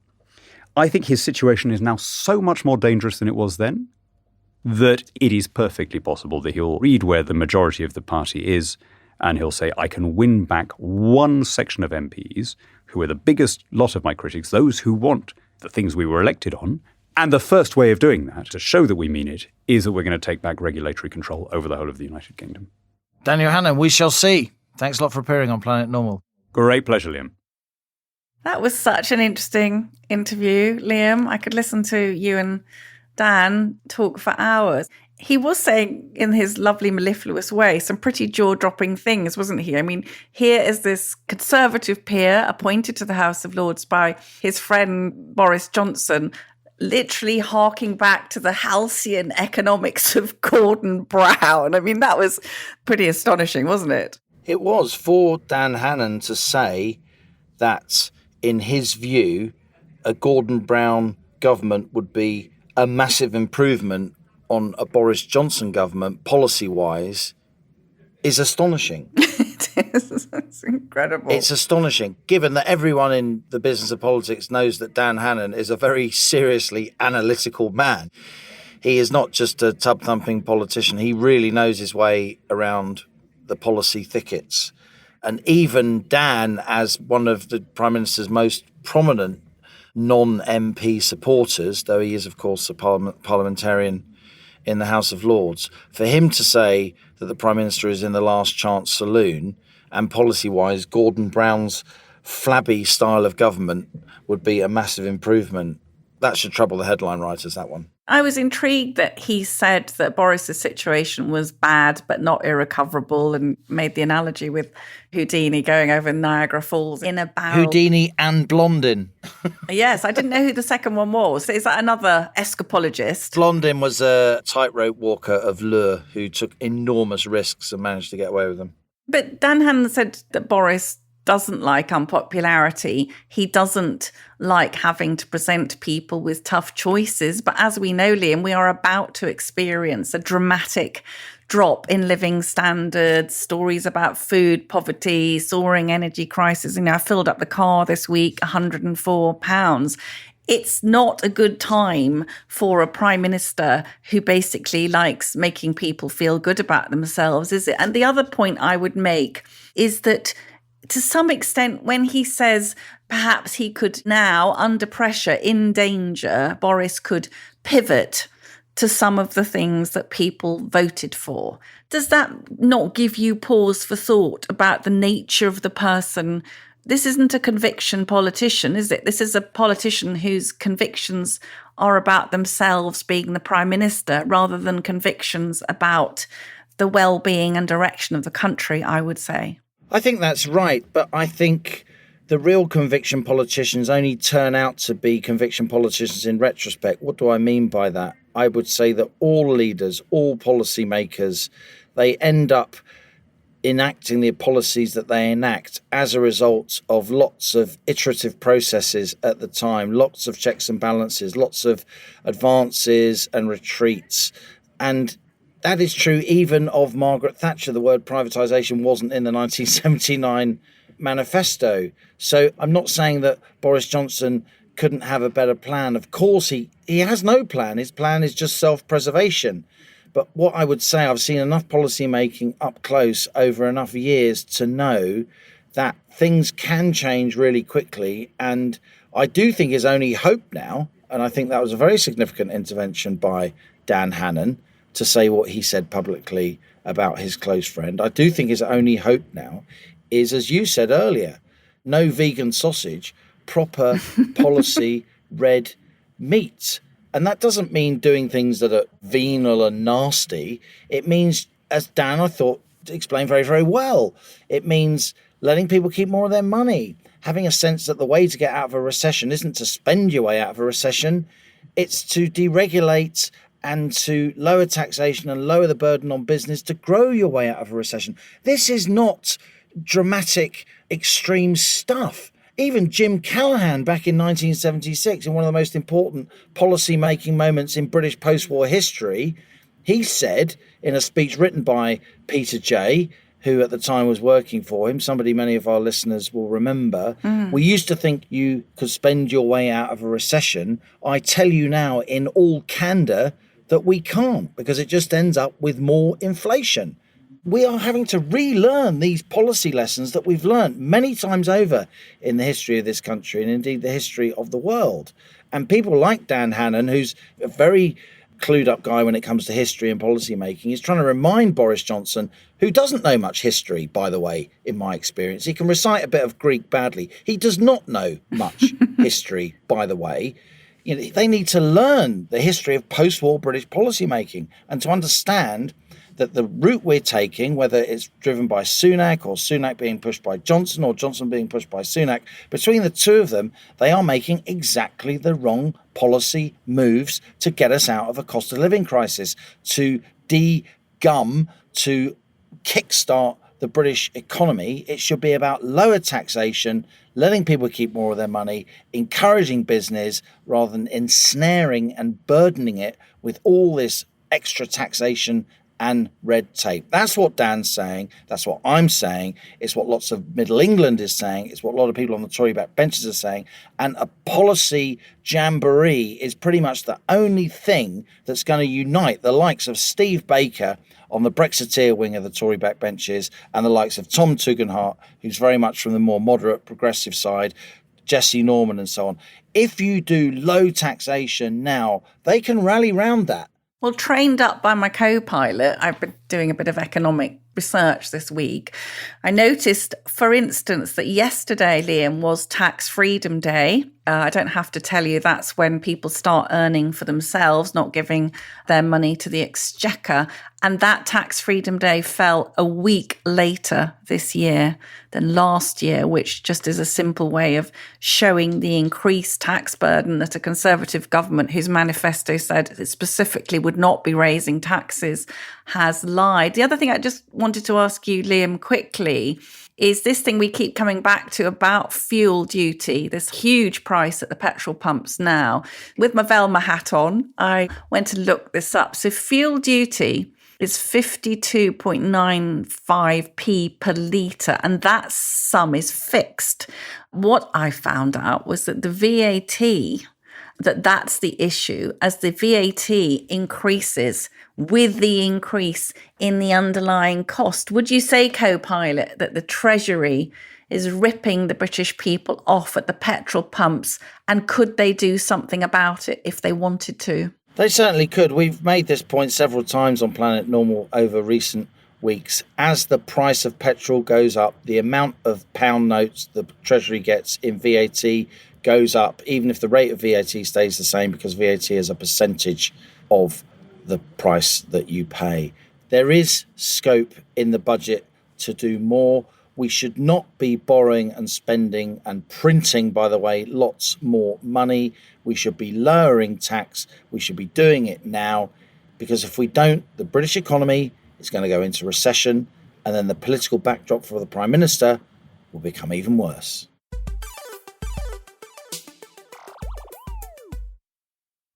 I think his situation is now so much more dangerous than it was then that it is perfectly possible that he'll read where the majority of the party is and he'll say, I can win back one section of MPs who are the biggest lot of my critics, those who want the things we were elected on. And the first way of doing that, to show that we mean it, is that we're going to take back regulatory control over the whole of the United Kingdom. Daniel Hannan, we shall see. Thanks a lot for appearing on Planet Normal. Great pleasure, Liam. That was such an interesting interview, Liam. I could listen to you and Dan talk for hours. He was saying in his lovely mellifluous way some pretty jaw-dropping things, wasn't he? I mean, here is this Conservative peer appointed to the House of Lords by his friend Boris Johnson, literally harking back to the halcyon economics of Gordon Brown. I mean, that was pretty astonishing, wasn't it? It was for Dan Hannan to say that, in his view, a Gordon Brown government would be a massive improvement on a Boris Johnson government, policy-wise, is astonishing. It is. It's incredible. It's astonishing, given that everyone in the business of politics knows that Dan Hannan is a very seriously analytical man. He is not just a tub-thumping politician. He really knows his way around the policy thickets. And even Dan, as one of the Prime Minister's most prominent non-MP supporters, though he is, of course, a parliamentarian in the House of Lords, for him to say that the Prime Minister is in the last chance saloon and policy-wise Gordon Brown's flabby style of government would be a massive improvement, that should trouble the headline writers, that one. I was intrigued that he said that Boris's situation was bad but not irrecoverable, and made the analogy with Houdini going over Niagara Falls in a barrel. Houdini and Blondin. Yes, I didn't know who the second one was. Is that another escapologist? Blondin was a tightrope walker of lure who took enormous risks and managed to get away with them. But Dan Hannan said that Boris doesn't like unpopularity. He doesn't like having to present people with tough choices. But as we know, Liam, we are about to experience a dramatic drop in living standards, stories about food poverty, soaring energy crisis. You know, I filled up the car this week, £104. It's not a good time for a prime minister who basically likes making people feel good about themselves, is it? And the other point I would make is that, to some extent, when he says perhaps he could now, under pressure, in danger, Boris could pivot to some of the things that people voted for, does that not give you pause for thought about the nature of the person? This isn't a conviction politician, is it? This is a politician whose convictions are about themselves being the prime minister rather than convictions about the well-being and direction of the country, I would say. I think that's right, but I think the real conviction politicians only turn out to be conviction politicians in retrospect. What do I mean by that? I would say that all leaders, all policymakers, they end up enacting the policies that they enact as a result of lots of iterative processes at the time, lots of checks and balances, lots of advances and retreats. And that is true even of Margaret Thatcher. The word privatisation wasn't in the 1979 manifesto. So I'm not saying that Boris Johnson couldn't have a better plan. Of course, he has no plan. His plan is just self-preservation. But what I would say, I've seen enough policy making up close over enough years to know that things can change really quickly. And I do think his only hope now, and I think that was a very significant intervention by Dan Hannan to say what he said publicly about his close friend. I do think his only hope now is, as you said earlier, no vegan sausage, proper policy red meat. And that doesn't mean doing things that are venal and nasty. It means, as Dan, I thought, explained very, very well, it means letting people keep more of their money, having a sense that the way to get out of a recession isn't to spend your way out of a recession, it's to deregulate and to lower taxation and lower the burden on business to grow your way out of a recession. This is not dramatic, extreme stuff. Even Jim Callaghan back in 1976, in one of the most important policy-making moments in British post-war history, he said in a speech written by Peter Jay, who at the time was working for him, somebody many of our listeners will remember, we used to think you could spend your way out of a recession. I tell you now in all candour that we can't, because it just ends up with more inflation. We are having to relearn these policy lessons that we've learned many times over in the history of this country and indeed the history of the world. And people like Dan Hannan, who's a very clued up guy when it comes to history and policy making, is trying to remind Boris Johnson, who doesn't know much history, by the way, in my experience. He can recite a bit of Greek badly. He does not know much history, by the way. they need to learn the history of post-war British policymaking and to understand that the route we're taking, whether it's driven by Sunak or Sunak being pushed by Johnson or Johnson being pushed by Sunak, between the two of them, they are making exactly the wrong policy moves to get us out of a cost of living crisis, to de-gum, to kickstart the British economy. It should be about lower taxation, letting people keep more of their money, encouraging business rather than ensnaring and burdening it with all this extra taxation and red tape. That's what Dan's saying. That's what I'm saying. It's what lots of Middle England is saying. It's what a lot of people on the Tory backbenchers are saying. And a policy jamboree is pretty much the only thing that's going to unite the likes of Steve Baker on the Brexiteer wing of the Tory backbenchers and the likes of Tom Tugendhat, who's very much from the more moderate progressive side, Jesse Norman and so on. If you do low taxation now, they can rally round that. Well, trained up by my co-pilot, I've been doing a bit of economic research this week. I noticed, for instance, that yesterday, Liam, was Tax Freedom Day. I don't have to tell you that's when people start earning for themselves, not giving their money to the exchequer. And that Tax Freedom Day fell a week later this year than last year, which just is a simple way of showing the increased tax burden that a Conservative government, whose manifesto said it specifically would not be raising taxes, has lied. The other thing I just wanted to ask you, Liam, quickly, is this thing we keep coming back to about fuel duty, this huge price at the petrol pumps now. With my Velma hat on, I went to look this up. So fuel duty is 52.95p per litre, and that sum is fixed. What I found out was that the VAT, that's the issue, as the VAT increases with the increase in the underlying cost. Would you say, co-pilot, that the Treasury is ripping the British people off at the petrol pumps, and could they do something about it if they wanted to? They certainly could. We've made this point several times on Planet Normal over recent weeks. As the price of petrol goes up, the amount of pound notes the Treasury gets in VAT goes up, even if the rate of VAT stays the same, because VAT is a percentage of the price that you pay. There is scope in the budget to do more. We should not be borrowing and spending and printing, by the way, lots more money. We should be lowering tax. We should be doing it now, because if we don't, the British economy is going to go into recession, and then the political backdrop for the Prime Minister will become even worse.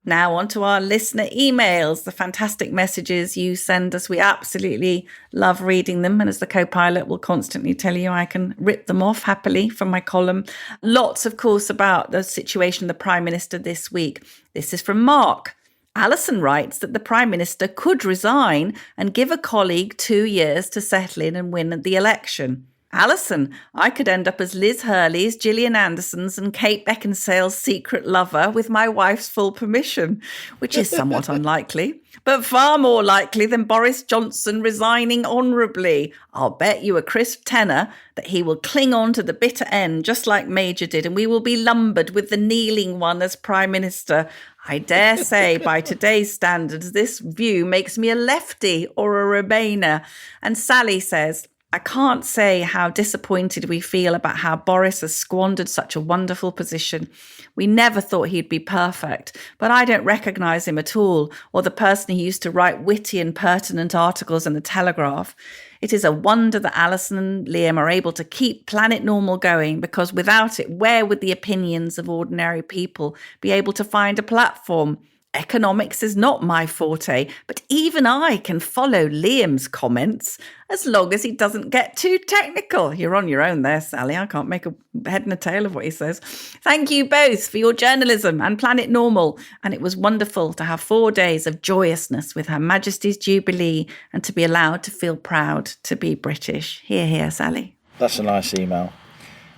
Now on to our listener emails, the fantastic messages you send us. We absolutely love reading them. And as the co-pilot will constantly tell you, I can rip them off happily from my column. Lots, of course, about the situation of the Prime Minister this week. This is from Mark. Allison writes that the Prime Minister could resign and give a colleague 2 years to settle in and win the election. Allison, I could end up as Liz Hurley's, Gillian Anderson's and Kate Beckinsale's secret lover with my wife's full permission, which is somewhat unlikely, but far more likely than Boris Johnson resigning honourably. I'll bet you a crisp tenner that he will cling on to the bitter end, just like Major did, and we will be lumbered with the kneeling one as Prime Minister. I dare say, by today's standards, this view makes me a lefty or a Remainer. And Sally says, I can't say how disappointed we feel about how Boris has squandered such a wonderful position. We never thought he'd be perfect, but I don't recognise him at all, or the person who used to write witty and pertinent articles in the Telegraph. It is a wonder that Allison and Liam are able to keep Planet Normal going, because without it, where would the opinions of ordinary people be able to find a platform? Economics is not my forte, but even I can follow Liam's comments as long as he doesn't get too technical. You're on your own there, Sally. I can't make a head and a tail of what he says. Thank you both for your journalism and Planet Normal. And it was wonderful to have 4 days of joyousness with Her Majesty's Jubilee and to be allowed to feel proud to be British. Hear, hear, Sally. That's a nice email.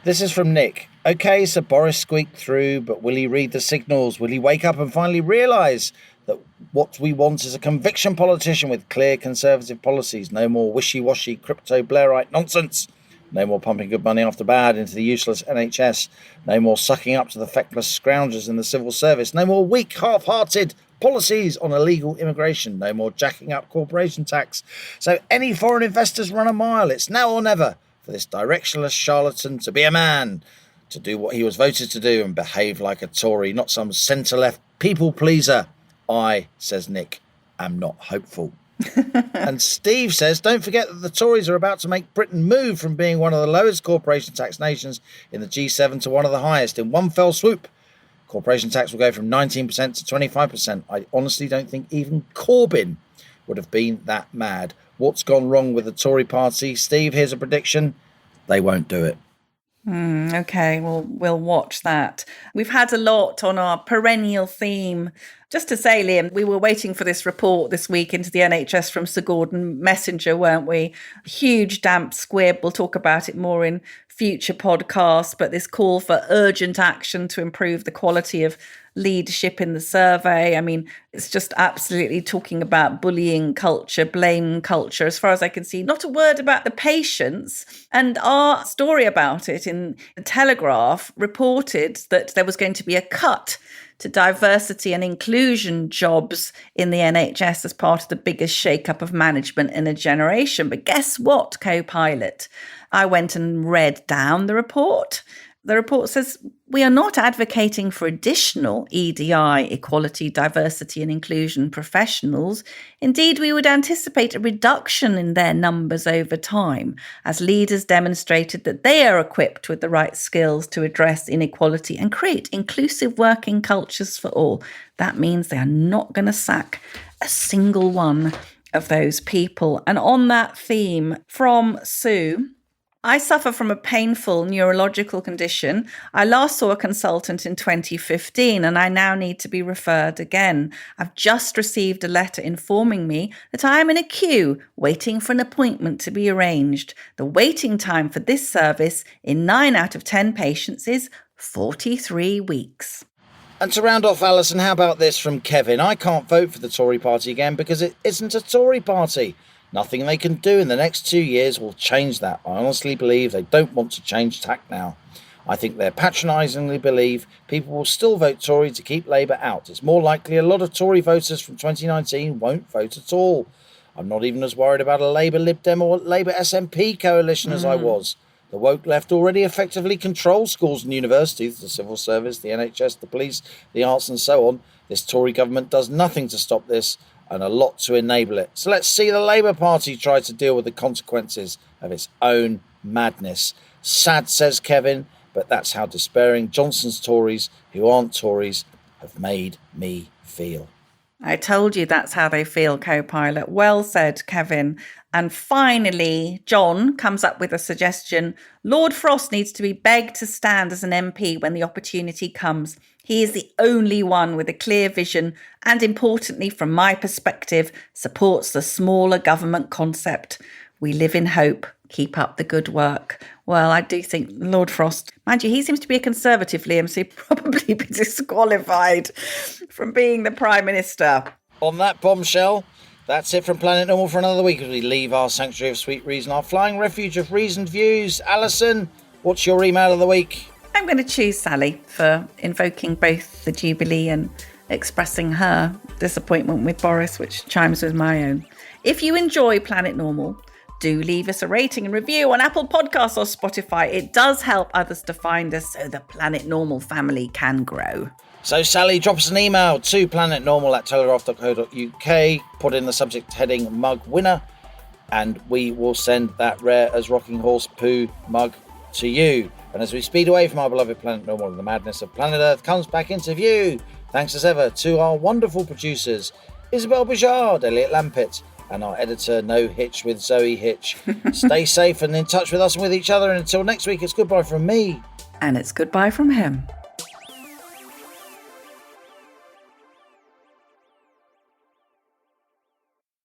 This is from Nick. OK, so Boris squeaked through, but will he read the signals? Will he wake up and finally realise that what we want is a conviction politician with clear Conservative policies? No more wishy-washy crypto Blairite nonsense. No more pumping good money after bad into the useless NHS. No more sucking up to the feckless scroungers in the civil service. No more weak, half-hearted policies on illegal immigration. No more jacking up corporation tax. So any foreign investors run a mile. It's now or never for this directionless charlatan to be a man, to do what he was voted to do and behave like a Tory, not some centre-left people pleaser. I, says Nick, am not hopeful. And Steve says, don't forget that the Tories are about to make Britain move from being one of the lowest corporation tax nations in the G7 to one of the highest in one fell swoop. Corporation tax will go from 19% to 25%. I honestly don't think even Corbyn would have been that mad. What's gone wrong with the Tory party? Steve, here's a prediction. They won't do it. Okay, well, we'll watch that. We've had a lot on our perennial theme. Just to say, Liam, we were waiting for this report this week into the NHS from Sir Gordon Messenger, weren't we? Huge damp squib. We'll talk about it more in future podcasts, but this call for urgent action to improve the quality of leadership in the survey. I mean, it's just absolutely talking about bullying culture, blame culture, as far as I can see. Not a word about the patients. And our story about it in the Telegraph reported that there was going to be a cut to diversity and inclusion jobs in the NHS as part of the biggest shake-up of management in a generation. But guess what, co-pilot? I went and read down the report. The report says we are not advocating for additional EDI, equality, diversity and inclusion professionals. Indeed, we would anticipate a reduction in their numbers over time as leaders demonstrated that they are equipped with the right skills to address inequality and create inclusive working cultures for all. That means they are not going to sack a single one of those people. And on that theme, from Sue, I suffer from a painful neurological condition. I last saw a consultant in 2015 and I now need to be referred again. I've just received a letter informing me that I am in a queue waiting for an appointment to be arranged. The waiting time for this service in 9 out of 10 patients is 43 weeks. And to round off, Alison, how about this from Kevin? I can't vote for the Tory party again because it isn't a Tory party. Nothing they can do in the next 2 years will change that. I honestly believe they don't want to change tack now. I think they patronisingly believe people will still vote Tory to keep Labour out. It's more likely a lot of Tory voters from 2019 won't vote at all. I'm not even as worried about a Labour Lib Dem or Labour SNP coalition as I was. The woke left already effectively control schools and universities, the civil service, the NHS, the police, the arts and so on. This Tory government does nothing to stop this, and a lot to enable it. So let's see the Labour Party try to deal with the consequences of its own madness. Sad, says Kevin, but that's how despairing Johnson's Tories, who aren't Tories, have made me feel. I told you that's how they feel, co-pilot. Well said, Kevin. And finally, John comes up with a suggestion. Lord Frost needs to be begged to stand as an MP when the opportunity comes. He is the only one with a clear vision and, importantly, from my perspective, supports the smaller government concept. We live in hope. Keep up the good work. Well, I do think Lord Frost, mind you, he seems to be a Conservative, Liam, so he'd probably be disqualified from being the Prime Minister. On that bombshell, that's it from Planet Normal for another week as we leave our sanctuary of sweet reason, our flying refuge of reasoned views. Alison, what's your email of the week? I'm going to choose Sally for invoking both the Jubilee and expressing her disappointment with Boriss, which chimes with my own. If you enjoy Planet Normal, do leave us a rating and review on Apple Podcasts or Spotify. It does help others to find us so the Planet Normal family can grow. So, Sally, drop us an email to planetnormal@telegraph.co.uk, put in the subject heading mug winner, and we will send that rare as rocking horse poo mug to you. And as we speed away from our beloved Planet Normal, the madness of planet Earth comes back into view. Thanks as ever to our wonderful producers, Isabel Bouchard, Elliot Lampitt, and our editor, No Hitch with Zoe Hitch. Stay safe and in touch with us and with each other. And until next week, it's goodbye from me. And it's goodbye from him.